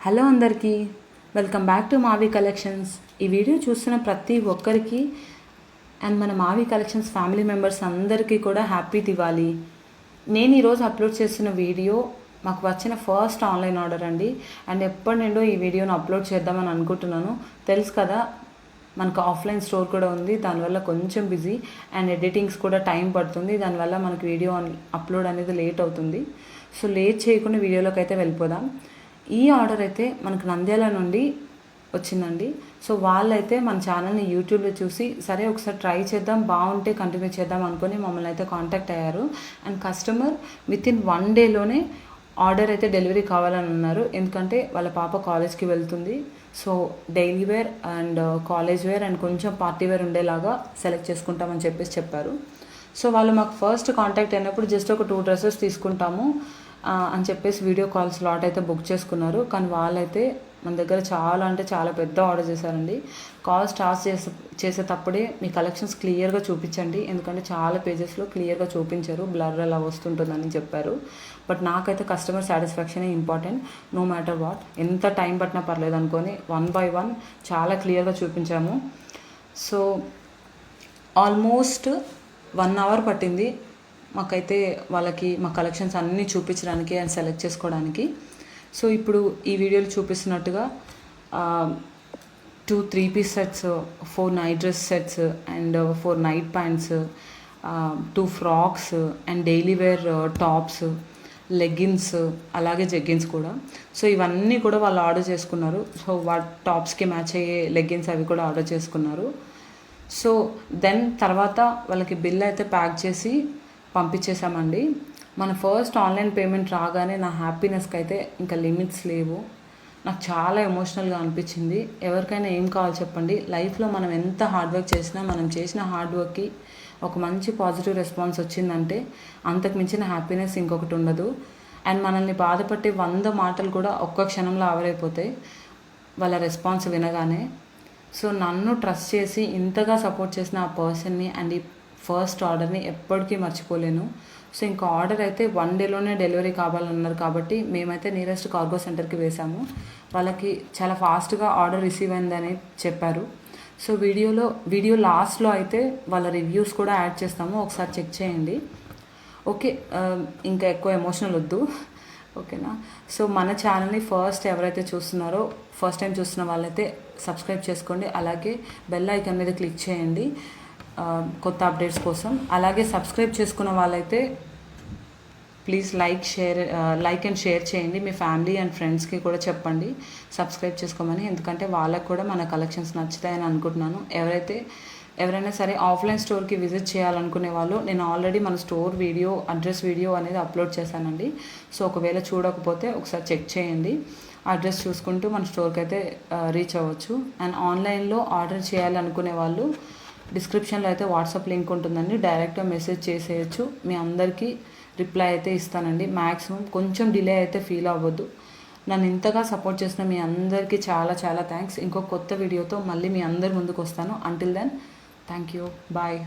Hello అందరికీ, welcome back to మావి collections. ఈ వీడియో చూస్తున్న ప్రతి ఒక్కరికి అండ్ మన మావి కలెక్షన్స్ ఫ్యామిలీ మెంబర్స్ అందరికీ కూడా హ్యాపీ దివాళీ. నేను ఈరోజు అప్లోడ్ చేస్తున్న వీడియో మాకు వచ్చిన ఫస్ట్ ఆన్లైన్ ఆర్డర్ అండి. అండ్ ఎప్పటి నుండో ఈ వీడియోను అప్లోడ్ చేద్దామని అనుకుంటున్నాను. తెలుసు కదా, మనకు ఆఫ్లైన్ స్టోర్ కూడా ఉంది, దానివల్ల కొంచెం బిజీ అండ్ ఎడిటింగ్స్ కూడా టైం పడుతుంది. దానివల్ల మనకు వీడియో అప్లోడ్ అనేది లేట్ అవుతుంది. సో లేట్ చేయకుండా వీడియోలోకి అయితే వెళ్ళిపోదాం. ఈ ఆర్డర్ అయితే మనకు నంద్యాల నుండి వచ్చిందండి. సో వాళ్ళైతే మన ఛానల్ని యూట్యూబ్లో చూసి సరే ఒకసారి ట్రై చేద్దాం, బాగుంటే కంటిన్యూ చేద్దాం అనుకుని మమ్మల్ని అయితే కాంటాక్ట్ అయ్యారు. అండ్ కస్టమర్ వితిన్ 1 డేలోనే ఆర్డర్ అయితే డెలివరీ కావాలని ఉన్నారు. ఎందుకంటే వాళ్ళ పాప కాలేజ్కి వెళ్తుంది. So daily wear and college wear and కొంచెం పార్టీ వేర్ ఉండేలాగా సెలెక్ట్ చేసుకుంటామని చెప్పారు. సో వాళ్ళు మాకు ఫస్ట్ కాంటాక్ట్ అయినప్పుడు జస్ట్ ఒక 2 డ్రెస్సెస్ తీసుకుంటాము అని చెప్పేసి వీడియో కాల్ స్లాట్ అయితే బుక్ చేసుకున్నారు. కానీ వాళ్ళైతే మన దగ్గర చాలా అంటే చాలా పెద్ద ఆర్డర్ చేశారండి. కాల్ స్టార్ట్ చేసేటప్పుడే మీ కలెక్షన్స్ క్లియర్గా చూపించండి, ఎందుకంటే చాలా పేజెస్లో క్లియర్గా చూపించారు, బ్లర్ అలా వస్తుంటుందని చెప్పారు. బట్ నాకైతే కస్టమర్ సాటిస్ఫాక్షనే ఇంపార్టెంట్. నో మ్యాటర్ వాట్, ఎంత టైం పట్టినా పర్లేదు అనుకొని 1 by 1 చాలా క్లియర్గా చూపించాము. సో ఆల్మోస్ట్ 1 hour పట్టింది మాకైతే వాళ్ళకి మా కలెక్షన్స్ అన్నీ చూపించడానికి అండ్ సెలెక్ట్ చేసుకోవడానికి. సో ఇప్పుడు ఈ వీడియోలో చూపిస్తున్నట్టుగా 2 3-piece sets, 4 night dress sets and 4 night pants, 2 frocks and daily wear tops, leggings, అలాగే జెగ్గిన్స్ కూడా. సో ఇవన్నీ కూడా వాళ్ళు ఆర్డర్ చేసుకున్నారు. సో టాప్స్కి మ్యాచ్ అయ్యే లెగ్గిన్స్ అవి కూడా ఆర్డర్ చేసుకున్నారు. సో దెన్ తర్వాత వాళ్ళకి బిల్ అయితే ప్యాక్ చేసి పంపించేసామండి. మన ఫస్ట్ ఆన్లైన్ పేమెంట్ రాగానే నా హ్యాపీనెస్కి అయితే ఇంకా లిమిట్స్ లేవు. నాకు చాలా ఎమోషనల్గా అనిపించింది. ఎవరికైనా ఏం కావాలి చెప్పండి, లైఫ్లో మనం ఎంత హార్డ్ వర్క్ చేసినా మనం చేసిన హార్డ్ వర్క్కి ఒక మంచి పాజిటివ్ రెస్పాన్స్ వచ్చిందంటే అంతకు మించిన హ్యాపీనెస్ ఇంకొకటి ఉండదు. అండ్ మనల్ని బాధపట్టే 100 మాటలు కూడా ఒక్క క్షణంలో ఆవిరైపోతాయి వాళ్ళ రెస్పాన్స్ వినగానే. సో నన్ను ట్రస్ట్ చేసి ఇంతగా సపోర్ట్ చేసిన ఆ పర్సన్ని అండ్ ఈ ఫస్ట్ ఆర్డర్ని ఎప్పటికీ మర్చిపోలేను. సో ఇంకా ఆర్డర్ అయితే 1 డేలోనే డెలివరీ కావాలన్నారు కాబట్టి మేమైతే నియరెస్ట్ కార్గో సెంటర్కి వేసాము. వాళ్ళకి చాలా ఫాస్ట్గా ఆర్డర్ రిసీవ్ అయిందని చెప్పారు. సో వీడియో లాస్ట్లో అయితే వాళ్ళ రివ్యూస్ కూడా యాడ్ చేస్తాము, ఒకసారి చెక్ చేయండి. ఓకే, ఇంకా ఎక్కువ ఎమోషనల్ వద్దు, ఓకేనా. సో మన ఛానల్ని ఎవరైతే చూస్తున్నారో, ఫస్ట్ టైం చూస్తున్న వాళ్ళైతే సబ్స్క్రైబ్ చేసుకోండి, అలాగే బెల్ ఐకాన్ మీద క్లిక్ చేయండి కొత్త అప్డేట్స్ కోసం. అలాగే సబ్స్క్రైబ్ చేసుకున్న వాళ్ళైతే ప్లీజ్ లైక్ అండ్ షేర్ చేయండి. మీ ఫ్యామిలీ అండ్ ఫ్రెండ్స్కి కూడా చెప్పండి సబ్స్క్రైబ్ చేసుకోమని, ఎందుకంటే వాళ్ళకు కూడా మన కలెక్షన్స్ నచ్చుతాయని అనుకుంటున్నాను. ఎవరైనా సరే ఆఫ్లైన్ స్టోర్కి విజిట్ చేయాలనుకునే వాళ్ళు, నేను ఆల్రెడీ మన స్టోర్ వీడియో, అడ్రస్ వీడియో అనేది అప్లోడ్ చేశానండి. సో ఒకవేళ చూడకపోతే ఒకసారి చెక్ చేయండి. అడ్రస్ చూసుకుంటూ మన స్టోర్కి అయితే రీచ్ అవ్వచ్చు. అండ్ ఆన్లైన్లో ఆర్డర్ చేయాలనుకునే వాళ్ళు డిస్క్రిప్షన్లో అయితే వాట్సాప్ లింక్ ఉంటుందండి, డైరెక్ట్గా మెసేజ్ చేసేయచ్చు. మీ అందరికీ రిప్లై అయితే ఇస్తానండి. మ్యాక్సిమం కొంచెం డిలే అయితే ఫీల్ అవ్వద్దు. నన్ను ఇంతగా సపోర్ట్ చేసిన మీ అందరికీ చాలా చాలా థ్యాంక్స్. ఇంకో కొత్త వీడియోతో మళ్ళీ మీ అందరి ముందుకు వస్తాను. Until then thank you, bye.